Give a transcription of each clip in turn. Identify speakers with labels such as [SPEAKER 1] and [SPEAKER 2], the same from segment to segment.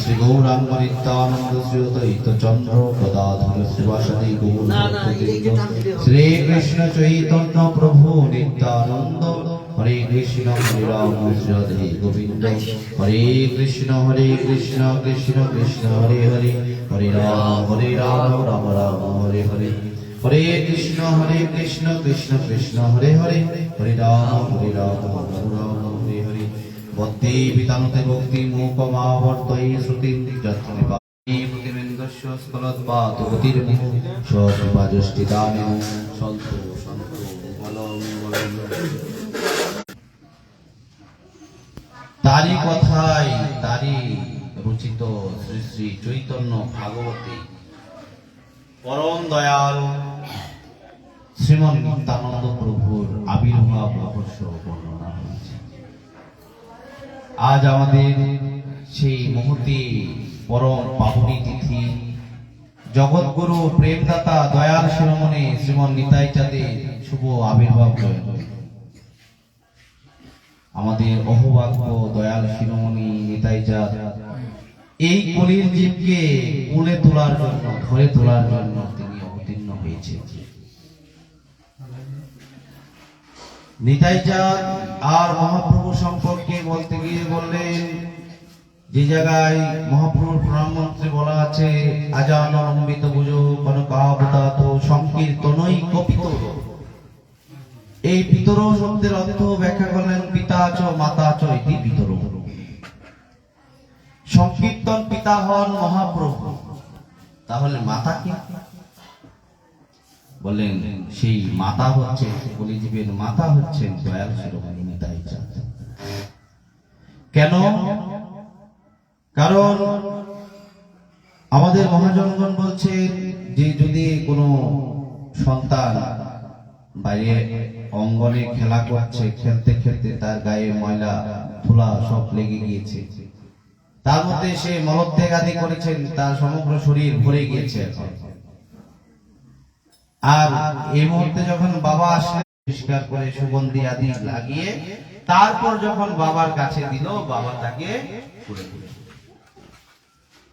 [SPEAKER 1] শ্রী গৌরাঙ্গ নিত্যানন্দ শ্রী অদ্বৈত চন্দ্র গদাধর শ্রীবাসাদি গৌর শ্রী কৃষ্ণ চৈতন্য প্রভু নিত্যানন্দ হরে কৃষ্ণ হরে রাম শ্রী রাধে গোবিন্দ হরে কৃষ্ণ কৃষ্ণ কৃষ্ণ হরে হরে হরে রাম রাম রাম হরে হরে হরে কৃষ্ণ কৃষ্ণ কৃষ্ণ হরে হরে হরে রাম রাম রাম হরে হরে ভক্তি বিতানতে ভক্তি মুকমাবর্তৈ শ্রুতিং যত্নে পাতি প্রতিবেন্দস্য স্কলৎপাত গতির্মুহ সকৃপাজষ্টিদানে সন্তু সন্তু বলং বলং। তারি কথায় তারি রচিত শ্রী শ্রী চৈতন্য ভাগবতী পরম দয়াল শ্রীমন নিত্যানন্দ প্রভুর আবির্ভাব রহস্য বর্ণনা হয়েছে। আজ আমাদের সেই মহতী পরম পাবনী তিথি জগৎগুরু প্রেমদাতা দয়াল শিরোমণি শ্রীমন নিতাই চাঁদের শুভ আবির্ভাব রয়েছে। আমাদের অহোভাগ্য দয়াল শিরোমণি নিতাই চাঁদ এই কলির জীবকে তুলে তোলার জন্য ধরে তোলার জন্য তিনি অবতীর্ণ হয়েছে। নিতাই চাঁদ আর মহাপ্রভু সম্পর্কে বলতে গিয়ে বললেন, যে জায়গায় মহাপ্রভুর প্রণাম মন্ত্রে বলা আছে আজানম্বিত বুজো কনকাবতাত সংকীর্তনই কপিতর, এই পিতর শব্দের অর্থ ব্যাখ্যা করলেন পিতা চ মাতা চ ইতি পিতর। সংকীর্তন পিতা হন মহাপ্রভু, তাহলে মাতা কি? বললেন সেই মাতা হচ্ছে কলিজীবের মাতা হচ্ছেন দয়াল শিরোমণি নিতাই চাঁদ। কেন? কারণ আমাদের মহাজনগণ বলছেন যে যদি কোনো সন্তান বাইরে অঙ্গনে খেলা করছে, খেলতে খেলতে তার গায়ে ময়লা ধুলা সব লেগে গিয়েছে, তার মধ্যে সে মলত্যাগ আদি করেছেন, তার সমগ্র শরীর ভরে গিয়েছে, আর এই মুহূর্তে যখন বাবা আসলে পরিষ্কার করে সুগন্ধি আদি লাগিয়ে তারপর যখন বাবার কাছে দিল, বাবা তাকে ছুড়ে দিল।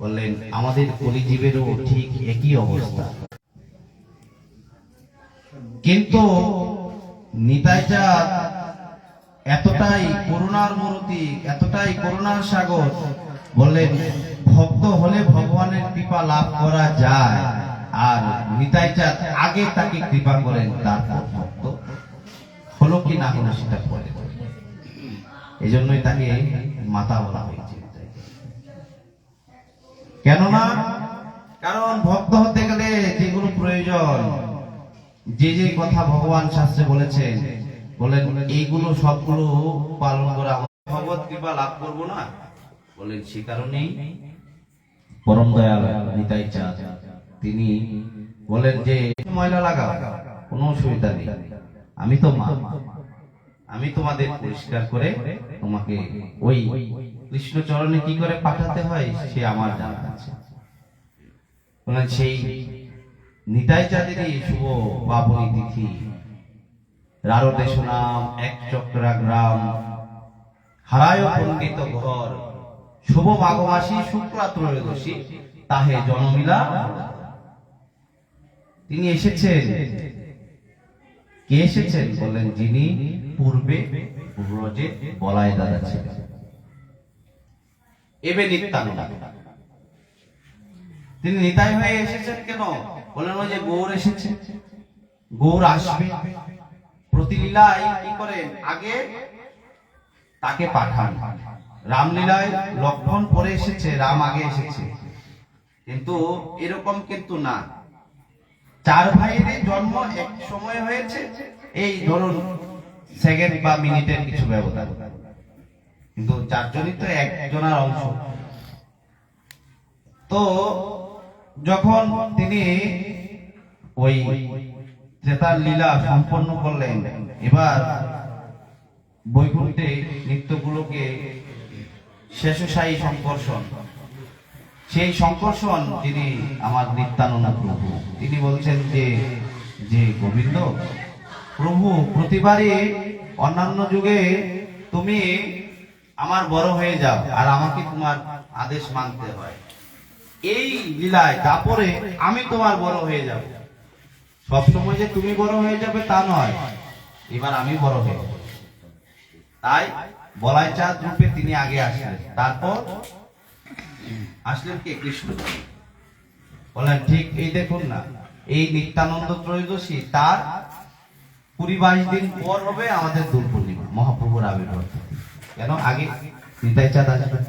[SPEAKER 1] বললেন আমাদের কলিজীবেরও ঠিক একই অবস্থা। কিন্তু নিতাই চাঁদ এতটাই করুণার মূর্তি, এতটাই করুণার সাগর, বললেন ভক্ত হলে ভগবানের কৃপা লাভ করা যায়, আর নিতাই চাঁদ আগে তাকে কৃপা করেন, তারপর ভক্ত হলো কি না হলো সেটা পরে। এই জন্যই তাকে মাতা বলা হয়েছে। কেননা কারণ ভক্ত হতে গেলে যেগুলো প্রয়োজন, যে যে কথা ভগবান শাস্ত্রে বলেছেন, বলেন এইগুলো সবগুলো পালন করা ভগবত কৃপা লাভ করবো না। বলেন সে কারণেই পরম দয়াল নিতাই চাঁদ তিনি বলেন যে ময়লা লাগাও, কোনো অসুবিধা নেই, আমি তো মা, আমি তোমাদের পরিষ্কার করে তোমাকে ওই কৃষ্ণ চরণে কি করে পাঠাতে হয় সে আমার জানা আছে। বলেন সেই নিতাই চাঁদেরই শুভ পাবনী তিথি, রারদেশ নাম এক চক্রা গ্রাম, হারায় পণ্ডিত ঘর, শুভ মাঘ মাসী শুক্লা ত্রয়োদশী, তাহে জনমিলা। তিনি এসেছেন, কে এসেছেন? বললেন যিনি পূর্বে ব্রজে বলাই দাদা ছিলেন, এবে নিত্যানন্দ। তিনি নিতাই হয়ে এসেছেন কেন? বললেন ওই যে গৌর এসেছে, গৌর আসবে, প্রতিলীলায় কি করেন আগে তাকে পাঠান। রামলীলায় লক্ষ্মণ পরে এসেছে, রাম আগে এসেছে, কিন্তু এরকম কিন্তু না। চার ভাইয়ের জন্ম এক সময় হয়েছে, এই ধরুন সেকেন্ড বা মিনিটের কিছু ব্যবধান, কিন্তু চারজনই তো একজনের অংশ। তো যখন তিনি ওই ত্রেতার লীলা সম্পন্ন করলেন, এবার বৈকুণ্ঠে নিত্যগুলোকে শেষশায়ী সংকর্ষণ, সেই সংকর্ষণ তিনি আমার নিত্যানন্দ প্রভু, তিনি বলছেন যে গোবিন্দ প্রভু, প্রতিবারই অন্যান্য যুগে তুমি আমার বড় হয়ে যাও আর আমাকে তোমার আদেশ মানতে হয়। এই লীলায় দাপরে আমি তোমার বড় হয়ে যাব। সবসময় যে তুমি বড় হয়ে যাবে তা নয়, এবার আমি বড় হয়ে যাব। তাই বলাই চাঁদ রূপে তিনি আগে আসলেন, তারপর আসলেন কে? কৃষ্ণ। বলেন ঠিক এই দেখুন না, এই নিত্যানন্দ ত্রয়োদশী তার 20-22 দিন পর হবে আমাদের দোল পূর্ণিমা, মহাপ্রভুর আবির্ভাব। কেন আগে নিতাই চাঁদ আসবেন?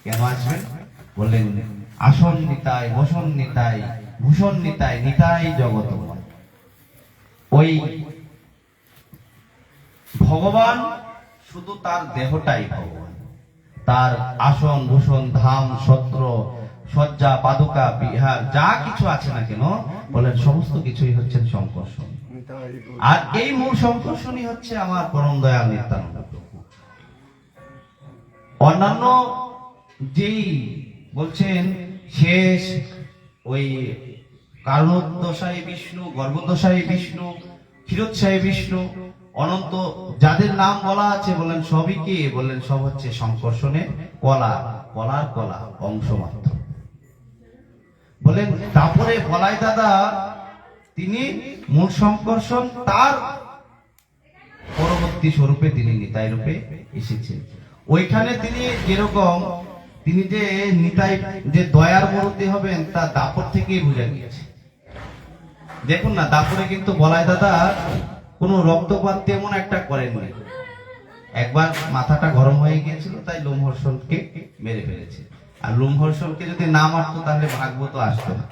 [SPEAKER 1] কেন আসবেন? বললেন আসন নিতাই, বসন নিতাই, ভূষণ নিতাই, নিতাই জগতময়। ওই ভগবান শুধু তার দেহটাই ভগবান, তার আসন ভূষণ ধাম সত্র সজ্জা পাদুকা বিহার যা কিছু আছে না কেন, বলেন সমস্ত কিছুই হচ্ছেন সংকর্ষণ। আর এই মূল সংকর্ষণই হচ্ছে আমার পরম দয়াল নিত্যানন্দ প্রভু। অন্যান্য যেই বলছেন শেষ ওই কারণোদ্দশায়ী বিষ্ণু, গর্ভদশায়ী বিষ্ণু, ক্ষীরোৎসাহী বিষ্ণু, অনন্ত যাদের নাম বলা আছে, বলেন সবই কি? বললেন সব হচ্ছে সংকর্ষণের কলা, কলার কলা অংশ মাত্র। বলেন তারপরে বলাই দাদা তিনি মূল সংকর্ষণ, তার পরবর্তী স্বরূপে তিনি নিতাই রূপে এসেছেন। ওইখানে তিনি যেরকম তিনি যে নিতাই যে দয়ার মূর্তি হবেন তা দাপর থেকেই বোঝা গিয়েছে। দেখুন না, দাপরে কিন্তু বলাই দাদা কোনো রক্তপাত তেমন একটা করেননি। একবার মাথাটা গরম হয়ে গিয়েছিল, তাই লোমহর্ষণকে মেরে ফেলেছে। আর লোমহর্ষণকে যদি না মারতো তাহলে ভাগবত আসতো না,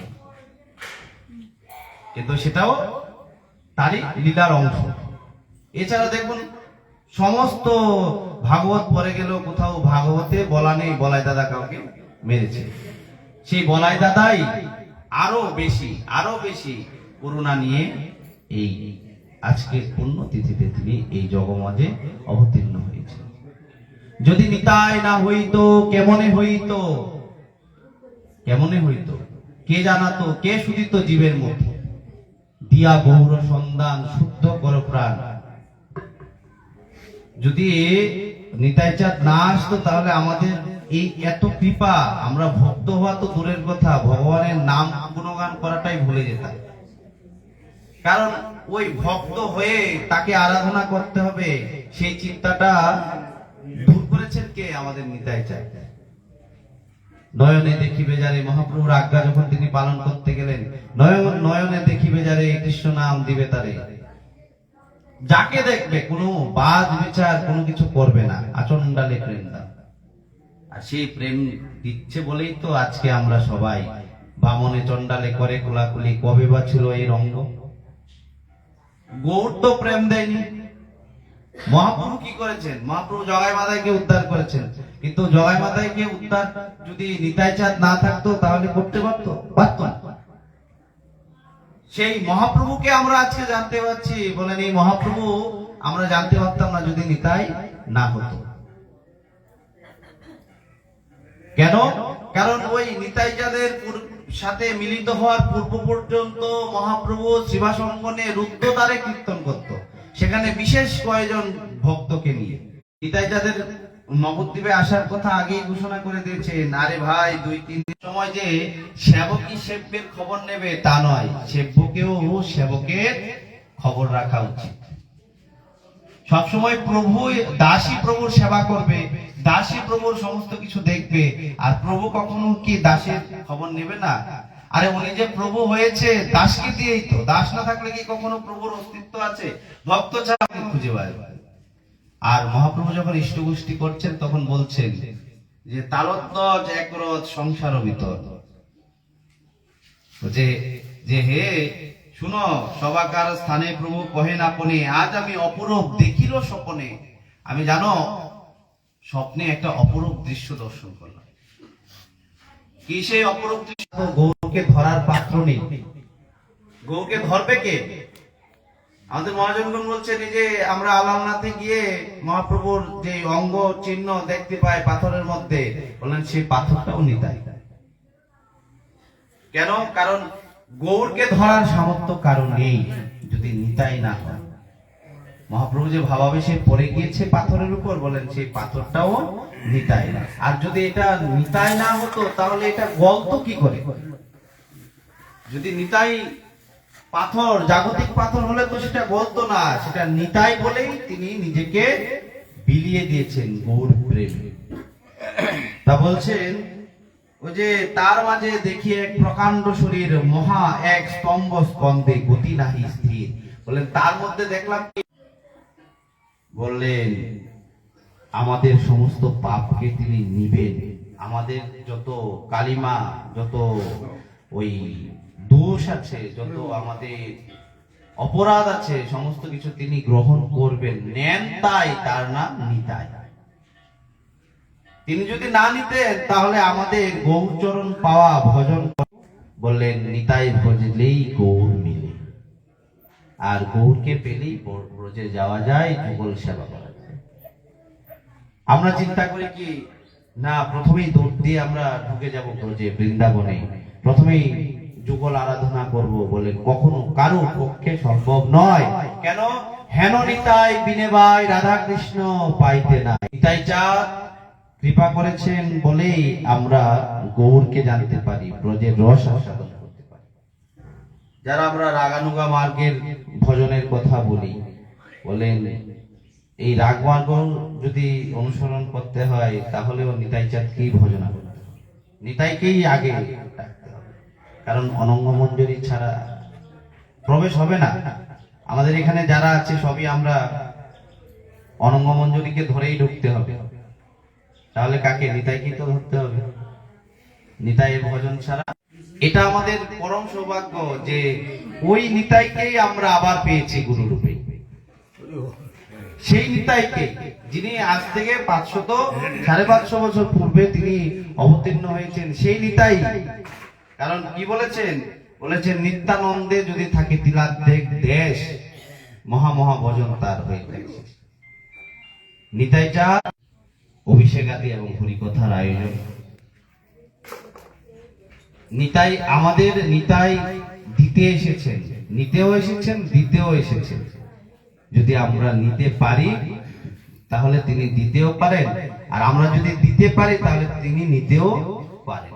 [SPEAKER 1] কিন্তু সেটাও তারই লীলার অংশ। এছাড়া দেখুন সমস্ত ভাগবত পড়ে গেল, কোথাও ভাগবতে বলা নেই বলাই দাদা কাউকে মেরেছে। সেই বলাই দাদাই আরো বেশি করুণা নিয়ে এই আজকের পুণ্যতিথিতে তিনি এই জগমাঝে অবতীর্ণ হয়েছে। যদি নিতাই না হইতো কেমনে হইতো, কেমনে হইতো? কে জানাতো, কে শুধিত জীবের মধ্যে, দিয়া গৌর সন্ধান শুদ্ধ কর প্রাণ। যদি নিতাই চাঁদ না আসতো তাহলে আমাদের এই এত কৃপা, আমরা ভক্ত হওয়া তো দূরের কথা, ভগবানের নাম গুণগান করাটাই ভুলে যেতাম। কারণ ওই ভক্ত হয়ে তাকে আরাধনা করতে হবে, সেই চিন্তাটা দূর করেছেন কে? আমাদের নিতাই চাঁদ। নয়নে দেখিবে যারে, মহাপ্রভুর আজ্ঞা যখন তিনি পালন করতে গেলেন, নয়নে দেখিবে যারে কৃষ্ণ নাম দিবে তারে। যাকে দেখবে কোনো বাদ বিচার কোনো কিছু করবে না, আচণ্ডালে প্রেম দান। আর সেই প্রেম দিচ্ছে বলেই তো আজকে আমরা সবাই বামনে চণ্ডালে করে কোলাকুলি। কবে বা ছিল এই রঙ্গ? গৌর তো প্রেম দেয়নি। মহাপ্রভু কি করেছেন? মহাপ্রভু জগাই মাতাইকে উদ্ধার করেছেন, কিন্তু জগাই মাতাইকে উদ্ধার যদি নিতাই চাঁদ না থাকতো তাহলে করতে পারতো না। সেই মহাপ্রভুকে আমরা আজকে জানতে পারছি, বলেন এই মহাপ্রভু আমরা জানতে পারতাম না যদি নিতাই না হতো। কেন? কারণ ওই নিতাই চাঁদের সাথে মিলিত হওয়ার পূর্ব পর্যন্ত মহাপ্রভু শ্রীবাস অঙ্গনে রুদ্রদ্বারে কীর্তন করত, সেখানে বিশেষ কয়েকজন ভক্তকে নিয়ে। নিতাই চাঁদের নবদ্বীপে আসার কথা আগেই ঘোষণা করে দিয়েছেন। আরে ভাই 2-3 দিন সময় যে সেবকই সেব্যের খবর নেবে তা নয়, সেব্যকেও সেবকের খবর রাখা উচিত। সবসময় প্রভু দাসী প্রভুর সেবা করবে, দাসী প্রভুর সমস্ত কিছু দেখবে, আর প্রভু কখনো কি দাসের খবর নেবে না? আরে উনি যে প্রভু হয়েছে দাসকে দিয়েই তো, দাস না থাকলে কি কখনো প্রভুর অস্তিত্ব আছে? ভক্ত ছাড়া খুঁজে পায়। আর মহাপ্রভু যখন ইষ্টগোষ্ঠী করছেন তখন বলছেন যে তালদ্দজ একরথ সংসার ভিতর, যে হে শুনো, সবাকার স্থানে প্রভু কহেন আপনি, আজ আমি অপরূপ দেখিল স্বপনে। আমি জানো স্বপ্নে একটা অপরূপ দৃশ্য দর্শন করলাম। কি সেই অপরূপ দৃশ্য? গৌরকে ধরার পাত্র নেই। গৌরকে ধরবে কে? আমাদের মহাজনগণ বলছেন যে আমরা আলালনাথে গিয়ে মহাপ্রভুর যে অঙ্গ চিহ্ন দেখতে পাই পাথরের মধ্যে, বললেন সেই পাথরটাও নিতাই। কেন? কারণ গৌরকে ধরার সামর্থ্য কারণ নেই যদি নিতাই না হয়। মহাপ্রভু যে ভাবাবেশে পড়ে গিয়েছে পাথরের উপর, বলেন সেই পাথরটাও নিতাই। আর যদি এটা নিতাই না হতো তাহলে এটা গলতো কি করে? যদি নিতাই পাথর, জাগতিক পাথর হলে তো সেটা গলতো না, সেটা নিতাই বলেই তিনি নিজেকে বিলিয়ে দিয়েছেন গৌর প্রেম। তা বলছেন ওই যে তার মাঝে দেখি এক প্রকাণ্ড শরীর, মহা এক স্তম্ভ স্কন্ধে, গতি নাহি স্থির। বলেন তার মধ্যে দেখলাম কি? বললেন আমাদের সমস্ত পাপকে তিনি নিবেন, আমাদের যত কালিমা, যত ওই দোষ আছে, যত আমাদের অপরাধ আছে, সমস্ত কিছু তিনি গ্রহণ করবেন। নেন তাই, তার নাম নিতাই। তিনি যদি না নিতেন তাহলে আমাদের গৌরচরণ পাওয়া, ভজন, বললেন নিতাই ভজলেই গৌর মিলে, আর গৌরকে পেলেই ব্রজে যাওয়া যায়, যুগল সেবা করা যায়। আমরা চিন্তা করি কি না, প্রথমেই দৌড় দিয়ে আমরা ঢুকে যাব ব্রজে, বৃন্দাবনে, প্রথমেই যুগল আরাধনা করব। বলে কখনো কারো পক্ষে সম্ভব নয়। কেন? হেন নিতাই বিনে ভাই রাধা কৃষ্ণ পাইতে না। নিতাই চাঁদ কৃপা করেছেন বলেই আমরা গৌরকে জানতে পারি, ব্রজের রস আস্বাদন করতে পারি। যারা আমরা রাগানুগা মার্গের ভজনের কথা বলি, বলেন এই রাগ মার্গ যদি অনুসরণ করতে হয় তাহলেও নিতাই চাঁদকেই ভজনা করতে হবে, নিতাইকেই আগে ডাকতে হবে। কারণ অনঙ্গ মঞ্জরি ছাড়া প্রবেশ হবে না। আমাদের এখানে যারা আছে সবই আমরা অনঙ্গ মঞ্জরিকে ধরেই ঢুকতে হবে। তাহলে কাকে? নিতাইকেই তো ধরতে হবে। নিতাইয়ের ভজন ছাড়া, এটা আমাদের পরম সৌভাগ্য যে ওই নিতাইকেই আমরা আবার পেয়েছি গুরু রূপে। সেই নিতাইকে যিনি আজ থেকে 500-550 বছর পূর্বে তিনি অবতীর্ণ হয়েছেন, সেই নিতাই। কারণ কি বলেছেন? বলেছেন নিত্যানন্দে যদি থাকে তিলার্ধেক দেশ, মহা মহা ভজন তার হয়ে থাকে। নিতাই চাঁদ অভিষেক আদি এবং হরিকথার আয়োজন। নিতাই আমাদের নিতাই দিতে এসেছেন, নিতেও এসেছেন, দিতেও এসেছেন। যদি আমরা নিতে পারি তাহলে তিনি দিতেও পারেন, আর আমরা যদি দিতে পারি তাহলে তিনি নিতেও পারেন।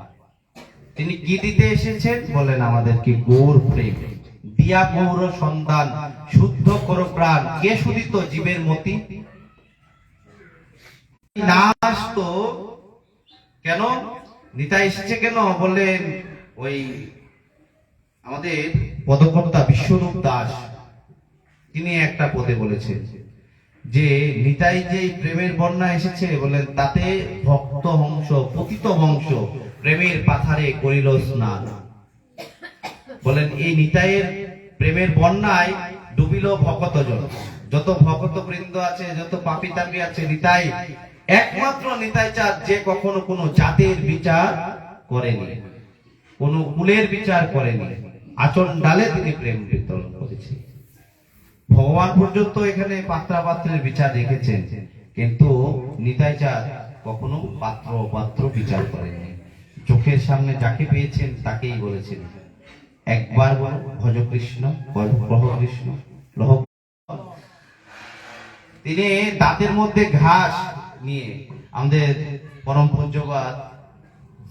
[SPEAKER 1] তিনি কি দিতে এসেছেন? বলেন আমাদেরকে গৌর প্রেম দিয়া, গৌর সন্তান শুদ্ধ করো প্রাণ, কে শুধিত জীবের মতি। না আসতো কেন? নিতাই এসেছে কেন? বললেন ওই আমাদের পদকর্তা বিশ্বরূপ দাস তিনি একটা পদে বলেছেন যে নিতাই যে প্রেমের বন্যা এসেছে, বলেন তাতে ভক্ত হংস পতিত বংশ প্রেমের পাথারে করিল স্নান। বলেন এই নিতাইয়ের প্রেমের বন্যায় ডুবিল ভকতজন, যত ভকত বৃন্দ আছে, যত পাপী তাপী আছে। নিতাই একমাত্র নিতাই চাঁদ যে কখনো কোনো জাতের বিচার করেনি, কোন কুলের বিচার করেনি, আচরণ ডালে তিনি প্রেম বিতরণ করেছেন। ভগবান পর্যন্ত এখানে পাত্রা পাত্রের বিচার রেখেছেন, কিন্তু নিতাই চাঁদ কখনো পাত্র পাত্র বিচার করেননি। চোখের সামনে যাকে পেয়েছেন তাকেই বলেছেন একবার বল ভজ কৃষ্ণ, প্রহ কৃষ্ণ লহ। তিনি দাঁতের মধ্যে ঘাস নিয়ে আমাদের পরম পূজ্যবাদ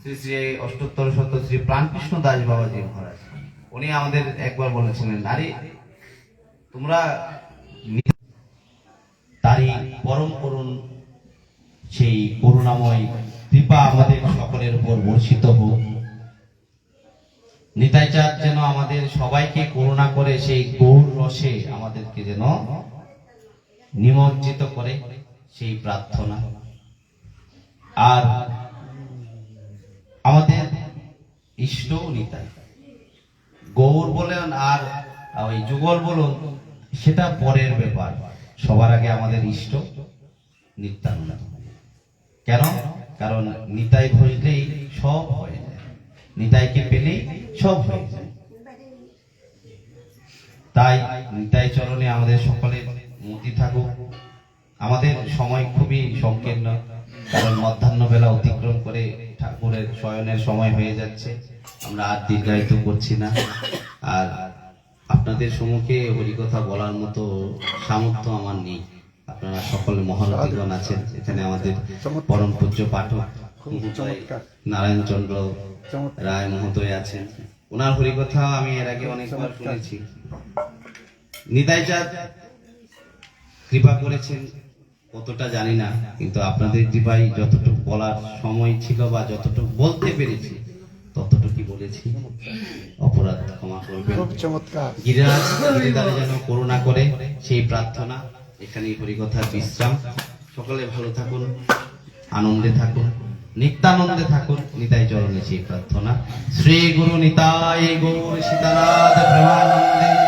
[SPEAKER 1] শ্রী শ্রী অষ্টোত্তর শত শ্রী প্রাণকৃষ্ণ দাস বাবাজি মহারাজ, উনি আমাদের একবার বলেছিলেন, আরে তোমরা তারই পরম করুণ সেই করুণাময় কৃপা আমাদের সকলের উপর বর্ষিত হোক। নিতাই চাঁদ যেন আমাদের সবাইকে করুণা করে সেই গৌর রসে আমাদেরকে যেন নিমজ্জিত করে, সেই প্রার্থনা। আর আমাদের ইষ্ট নিতাই, গৌর বলেন আর ওই যুগল বলুন সেটা পরের ব্যাপার, সবার আগে আমাদের ইষ্ট নিত্যানন্দ। কেন? কারণ নিতাই ভজলেই সব হয়ে যায়, নিতাইকে পেলেই সব হয়ে যায়। তাই নিতাই চরণে আমাদের সকলের মতি থাকুক। আমাদের সময় খুবই সংকীর্ণ, কারণ মধ্যাহ্ন বেলা অতিক্রম করে ঠাকুরের শয়নের সময় হয়ে যাচ্ছে। আমরা আর দীর্ঘায়িত করছি না। আর আপনাদের সম্মুখে হরিকথা বলার মতো সামর্থ্য আমার নেই,
[SPEAKER 2] আপনারা সকলে মহারথীগণ আছেন এখানে। আমাদের পরম পূজ্য পাঠক নারায়ণ চন্দ্র রায় মহোদয় আছেন। ওনার হরিকথা আমি এর আগে অনেকবার শুনেছি। নিতাই চাঁদ কৃপা করেছেন কতটা জানি না, কিন্তু আপনাদের কৃপায় যতটুকু বলার সময় ছিল বা যতটুকু বলতে পেরেছি ততটুকু বলেছি। অপরাধ ক্ষমা করবেন। গিরিরাজ যেন করুণা করে সেই প্রার্থনা। এখানেই হরিকথার বিশ্রাম। সকলে ভালো থাকুন, আনন্দে থাকুন, নিত্যানন্দে থাকুন, নিতাই চরণে সেই প্রার্থনা। শ্রী গুরু নিতাই গৌর সীতানাথ প্রেমানন্দে।